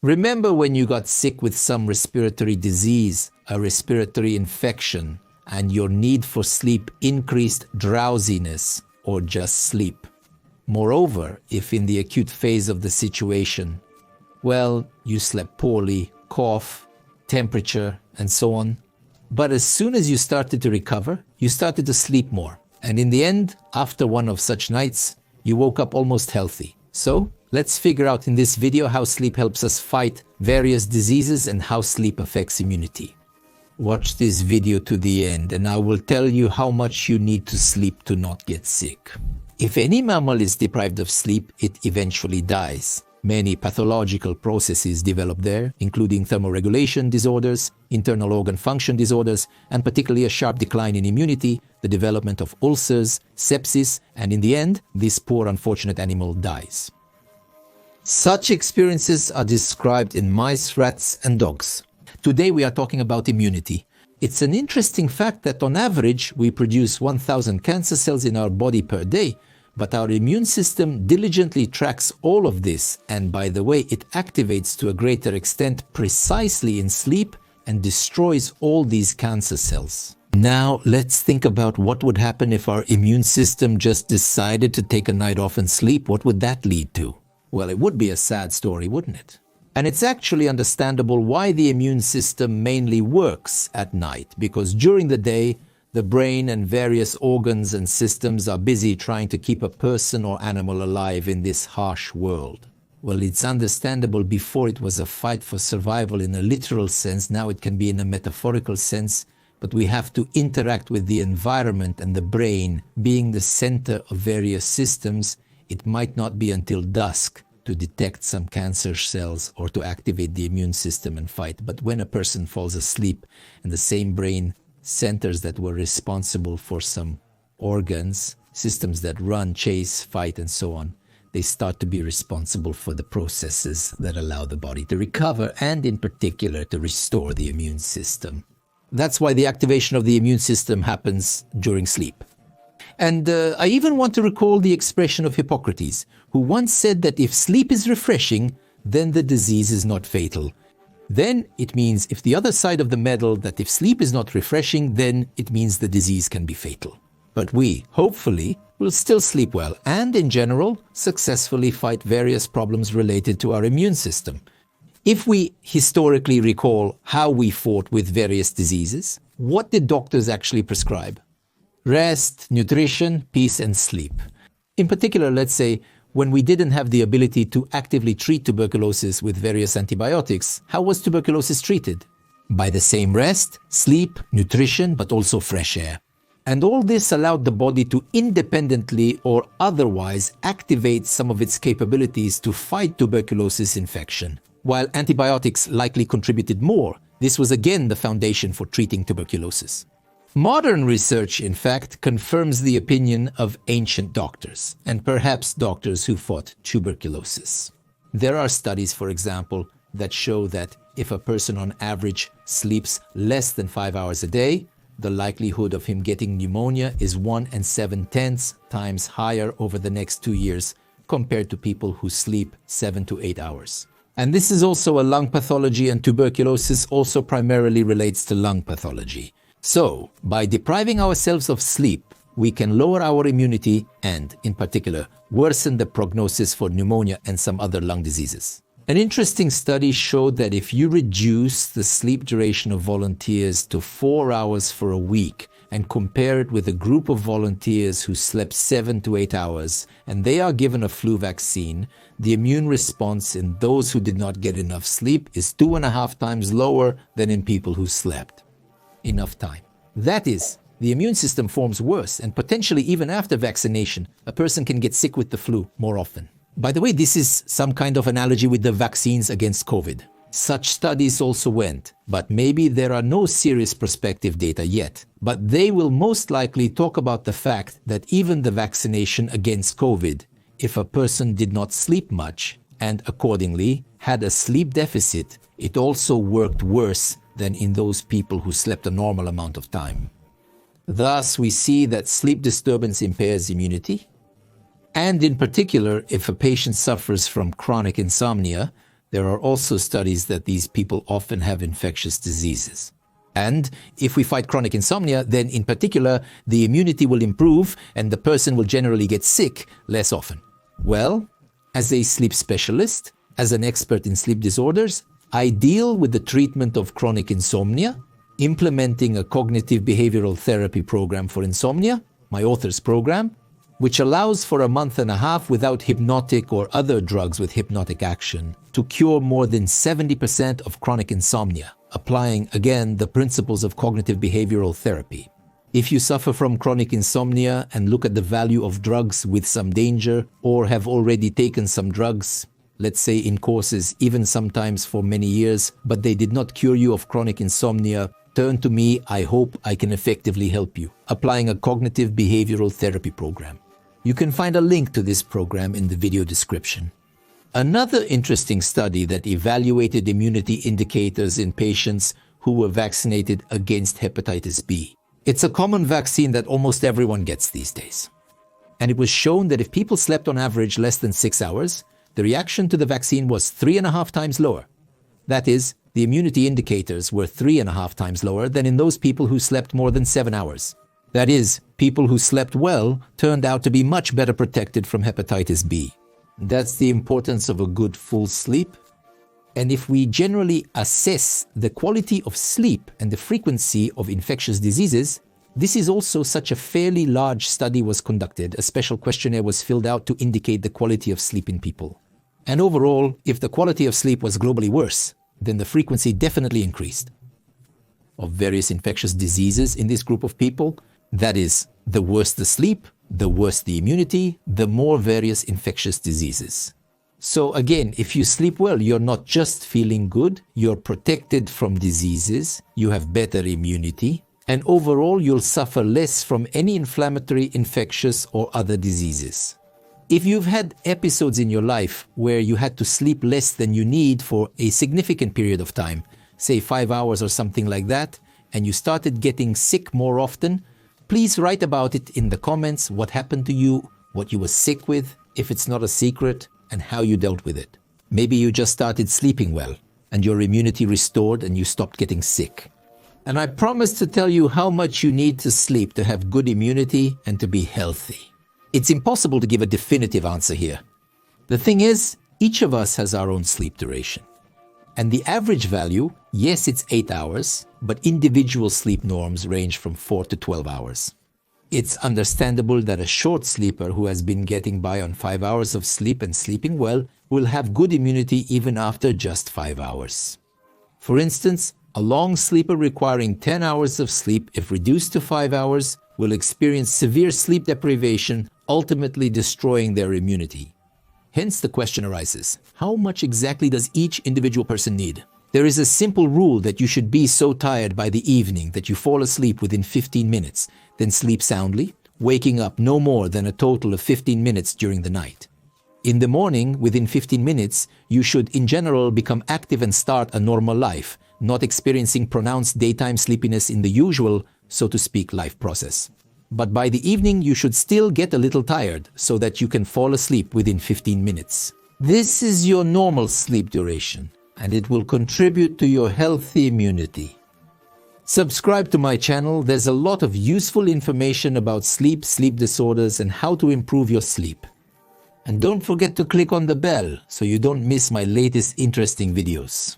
Remember when you got sick with some respiratory disease, a respiratory infection, and your need for sleep increased drowsiness or just sleep. Moreover, if in the acute phase of the situation, well, you slept poorly, cough, temperature, and so on. But as soon as you started to recover, you started to sleep more. And in the end, after one of such nights, you woke up almost healthy. So, let's figure out in this video how sleep helps us fight various diseases and how sleep affects immunity. Watch this video to the end and I will tell you how much you need to sleep to not get sick. If any mammal is deprived of sleep, it eventually dies. Many pathological processes develop there, including thermoregulation disorders, internal organ function disorders, and particularly a sharp decline in immunity, the development of ulcers, sepsis, and in the end, this poor unfortunate animal dies. Such experiences are described in mice, rats, and dogs. Today we are talking about immunity. It's an interesting fact that on average we produce 1,000 cancer cells in our body per day, but our immune system diligently tracks all of this, and by the way, it activates to a greater extent precisely in sleep and destroys all these cancer cells. Now let's think about what would happen if our immune system just decided to take a night off and sleep. What would that lead to? Well, it would be a sad story, wouldn't it? And it's actually understandable why the immune system mainly works at night, because during the day, the brain and various organs and systems are busy trying to keep a person or animal alive in this harsh world. Well, it's understandable. Before it was a fight for survival in a literal sense, now it can be in a metaphorical sense, but we have to interact with the environment, and the brain being the center of various systems, it might not be until dusk to detect some cancer cells or to activate the immune system and fight. But when a person falls asleep and the same brain centers that were responsible for some organs, systems that run, chase, fight, and so on, they start to be responsible for the processes that allow the body to recover and in particular to restore the immune system. That's why the activation of the immune system happens during sleep. And I even want to recall the expression of Hippocrates, who once said that if sleep is refreshing, then the disease is not fatal. Then it means, if the other side of the medal, that if sleep is not refreshing, then it means the disease can be fatal. But we, hopefully, will still sleep well and, in general, successfully fight various problems related to our immune system. If we historically recall how we fought with various diseases, what did doctors actually prescribe? Rest, nutrition, peace, and sleep. In particular, let's say, when we didn't have the ability to actively treat tuberculosis with various antibiotics, how was tuberculosis treated? By the same rest, sleep, nutrition, but also fresh air. And all this allowed the body to independently or otherwise activate some of its capabilities to fight tuberculosis infection. While antibiotics likely contributed more, this was again the foundation for treating tuberculosis. Modern research, in fact, confirms the opinion of ancient doctors, and perhaps doctors who fought tuberculosis. There are studies, for example, that show that if a person on average sleeps less than 5 hours a day, the likelihood of him getting pneumonia is 1 7/10 times higher over the next 2 years compared to people who sleep 7 to 8 hours. And this is also a lung pathology, and tuberculosis also primarily relates to lung pathology. So, by depriving ourselves of sleep, we can lower our immunity and, in particular, worsen the prognosis for pneumonia and some other lung diseases. An interesting study showed that if you reduce the sleep duration of volunteers to 4 hours for a week and compare it with a group of volunteers who slept 7 to 8 hours and they are given a flu vaccine, the immune response in those who did not get enough sleep is 2.5 times lower than in people who slept enough time. That is, the immune system forms worse, and potentially even after vaccination, a person can get sick with the flu more often. By the way, this is some kind of analogy with the vaccines against COVID. Such studies also went, but maybe there are no serious prospective data yet. But they will most likely talk about the fact that even the vaccination against COVID, if a person did not sleep much and accordingly had a sleep deficit, it also worked worse than in those people who slept a normal amount of time. Thus, we see that sleep disturbance impairs immunity, and in particular, if a patient suffers from chronic insomnia, There are also studies that these people often have infectious diseases. And if we fight chronic insomnia, then in particular, the immunity will improve and the person will generally get sick less often. Well, as a sleep specialist, as an expert in sleep disorders, I deal with the treatment of chronic insomnia, implementing a cognitive behavioral therapy program for insomnia, my author's program, which allows for a month and a half without hypnotic or other drugs with hypnotic action to cure more than 70% of chronic insomnia, applying again the principles of cognitive behavioral therapy. If you suffer from chronic insomnia and look at the value of drugs with some danger or have already taken some drugs, let's say in courses, even sometimes for many years, but they did not cure you of chronic insomnia, turn to me. I hope I can effectively help you, applying a cognitive behavioral therapy program. You can find a link to this program in the video description. Another interesting study that evaluated immunity indicators in patients who were vaccinated against hepatitis B. It's a common vaccine that almost everyone gets these days. And it was shown that if people slept on average less than 6 hours, the reaction to the vaccine was 3.5 times lower. That is, the immunity indicators were 3.5 times lower than in those people who slept more than 7 hours. That is, people who slept well turned out to be much better protected from hepatitis B. That's the importance of a good full sleep. And if we generally assess the quality of sleep and the frequency of infectious diseases, this is also such a fairly large study was conducted. A special questionnaire was filled out to indicate the quality of sleep in people. And overall, if the quality of sleep was globally worse, then the frequency definitely increased of various infectious diseases in this group of people. That is, the worse the sleep, the worse the immunity, the more various infectious diseases. So again, if you sleep well, you're not just feeling good, you're protected from diseases, you have better immunity, and overall you'll suffer less from any inflammatory, infectious, or other diseases. If you've had episodes in your life where you had to sleep less than you need for a significant period of time, say 5 hours or something like that, and you started getting sick more often, please write about it in the comments, what happened to you, what you were sick with, if it's not a secret, and how you dealt with it. Maybe you just started sleeping well, and your immunity restored and you stopped getting sick. And I promise to tell you how much you need to sleep to have good immunity and to be healthy. It's impossible to give a definitive answer here. The thing is, each of us has our own sleep duration. And the average value, yes, it's 8 hours, but individual sleep norms range from 4 to 12 hours. It's understandable that a short sleeper who has been getting by on 5 hours of sleep and sleeping well will have good immunity even after just 5 hours. For instance, a long sleeper requiring 10 hours of sleep, if reduced to 5 hours, will experience severe sleep deprivation, ultimately destroying their immunity. Hence the question arises, how much exactly does each individual person need? There is a simple rule that you should be so tired by the evening that you fall asleep within 15 minutes, then sleep soundly, waking up no more than a total of 15 minutes during the night. In the morning, within 15 minutes, you should in general become active and start a normal life, not experiencing pronounced daytime sleepiness in the usual, so to speak, life process. But by the evening, you should still get a little tired so that you can fall asleep within 15 minutes. This is your normal sleep duration, and it will contribute to your healthy immunity. Subscribe to my channel. There's a lot of useful information about sleep, sleep disorders, and how to improve your sleep. And don't forget to click on the bell so you don't miss my latest interesting videos.